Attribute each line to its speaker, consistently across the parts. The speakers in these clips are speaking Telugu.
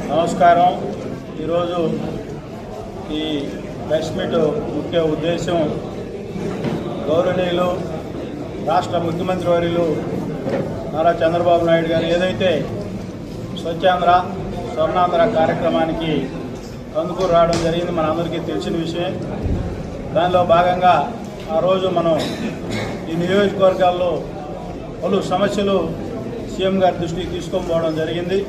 Speaker 1: నమస్కారం. ఈరోజు ఈ ప్రెస్ మీట్ ముఖ్య ఉద్దేశం గౌరవనీయులు రాష్ట్ర ముఖ్యమంత్రి వర్యులు నారా చంద్రబాబు నాయుడు గారు ఏదైతే స్వచ్ఛాంధ్ర స్వర్ణాంధ్ర కార్యక్రమానికి కందుకూరు రావడం జరిగింది, మన అందరికీ తెలిసిన విషయం. దానిలో భాగంగా ఆ రోజు మనం ఈ నియోజకవర్గాల్లో పలు సమస్యలు సీఎం గారి దృష్టికి తీసుకొని పోవడం జరిగింది.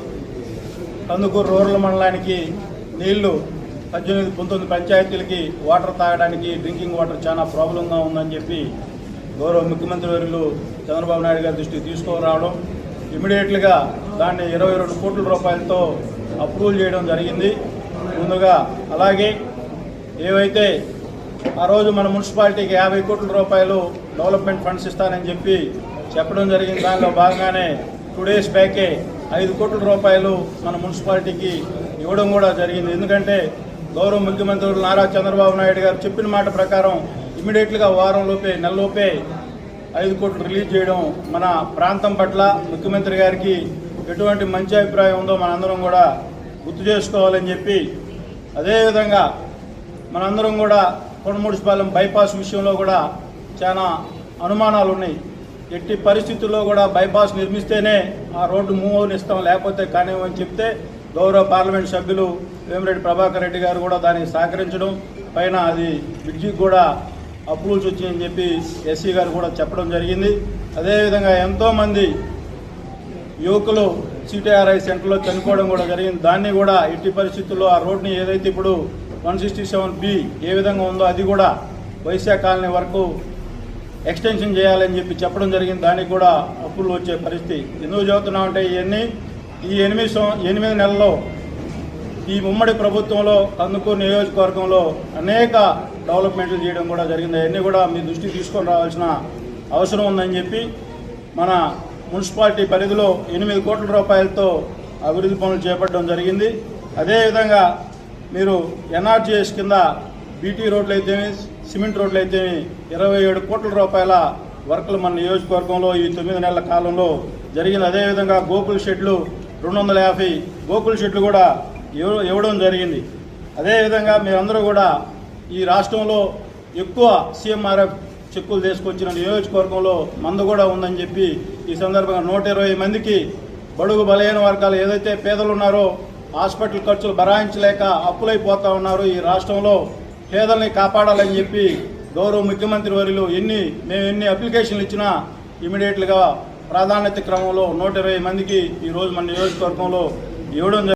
Speaker 1: కందుకూరు రూరల్ మండలానికి నీళ్లు 18-19 పంచాయతీలకి వాటర్ తాగడానికి డ్రింకింగ్ వాటర్ చాలా ప్రాబ్లంగా ఉందని చెప్పి గౌరవ ముఖ్యమంత్రి వర్యులు చంద్రబాబు నాయుడు గారి దృష్టికి తీసుకురావడం, ఇమీడియట్గా దాన్ని 22 కోట్ల రూపాయలతో అప్రూవల్ చేయడం జరిగింది ముందుగా. అలాగే ఏవైతే ఆ రోజు మన మున్సిపాలిటీకి 50 కోట్ల రూపాయలు డెవలప్మెంట్ ఫండ్స్ ఇస్తానని చెప్పి చెప్పడం జరిగింది. దానిలో భాగంగానే 2 days బ్యాకే 5 కోట్ల రూపాయలు మన మున్సిపాలిటీకి ఇవ్వడం కూడా జరిగింది. ఎందుకంటే గౌరవ ముఖ్యమంత్రి నారా చంద్రబాబు నాయుడు గారు చెప్పిన మాట ప్రకారం ఇమీడియట్గా వారంలోపే నెలలోపే 5 కోట్లు రిలీజ్ చేయడం మన ప్రాంతం పట్ల ముఖ్యమంత్రి గారికి ఎటువంటి మంచి అభిప్రాయం ఉందో మనందరం కూడా గుర్తు చేసుకోవాలని చెప్పి, అదేవిధంగా మనందరం కూడా కొండముడిపాలెం బైపాస్ విషయంలో కూడా చాలా అనుమానాలు ఉన్నాయి. ఎట్టి పరిస్థితుల్లో కూడా బైపాస్ నిర్మిస్తేనే ఆ రోడ్డు మూవ్ అవనిస్తాం, లేకపోతే కానివ్వని చెప్తే గౌరవ పార్లమెంట్ సభ్యులు వేమిరెడ్డి ప్రభాకర్ రెడ్డి గారు కూడా దానికి సహకరించడం, పైన అది బ్రిడ్జికి కూడా అప్రూవల్స్ వచ్చిందని చెప్పి ఎస్సీ గారు కూడా చెప్పడం జరిగింది. అదేవిధంగా ఎంతోమంది యువకులు సిటీఆర్ఐ సెంటర్లో చనిపోవడం కూడా జరిగింది. దాన్ని కూడా ఎట్టి పరిస్థితుల్లో ఆ రోడ్ని ఏదైతే ఇప్పుడు 167B ఏ విధంగా ఉందో అది కూడా వైశాఖ కాలనీ వరకు ఎక్స్టెన్షన్ చేయాలని చెప్పి చెప్పడం జరిగింది. దానికి కూడా అప్పులు వచ్చే పరిస్థితి. ఎందుకు చెబుతున్నామంటే ఈ 8 నెలల్లో ఈ ఉమ్మడి ప్రభుత్వంలో కందుకూరు నియోజకవర్గంలో అనేక డెవలప్మెంట్లు చేయడం కూడా జరిగింది. అవన్నీ కూడా మీ దృష్టికి తీసుకొని రావాల్సిన అవసరం ఉందని చెప్పి మన మున్సిపాలిటీ పరిధిలో 8 కోట్ల రూపాయలతో అభివృద్ధి పనులు చేపట్టడం జరిగింది. అదేవిధంగా మీరు ఎన్ఆర్జీఎస్ కింద బీటీ రోడ్లు అయితేమి సిమెంట్ రోడ్లు అయితేమి 27 కోట్ల రూపాయల వర్కులు మన నియోజకవర్గంలో ఈ 9 నెలల కాలంలో జరిగింది. అదేవిధంగా గోకుల్ షెడ్లు 250 గోకుల్ షెడ్లు కూడా ఇవ్వడం జరిగింది. అదేవిధంగా మీరందరూ కూడా ఈ రాష్ట్రంలో ఎక్కువ సీఎంఆర్ఎఫ్ చెక్కులు తీసుకొచ్చిన నియోజకవర్గంలో మందు కూడా ఉందని చెప్పి ఈ సందర్భంగా 120 మందికి బడుగు బలహీన వర్గాలు ఏదైతే పేదలు ఉన్నారో హాస్పిటల్ ఖర్చులు భరాయించలేక అప్పులైపోతూ ఉన్నారు. ఈ రాష్ట్రంలో పేదల్ని కాపాడాలని చెప్పి గౌరవ ముఖ్యమంత్రి వర్యులు మేము ఎన్ని అప్లికేషన్లు ఇచ్చినా ఇమీడియట్గా ప్రాధాన్యత క్రమంలో 120 మందికి ఈరోజు మన నియోజకవర్గంలో ఇవ్వడం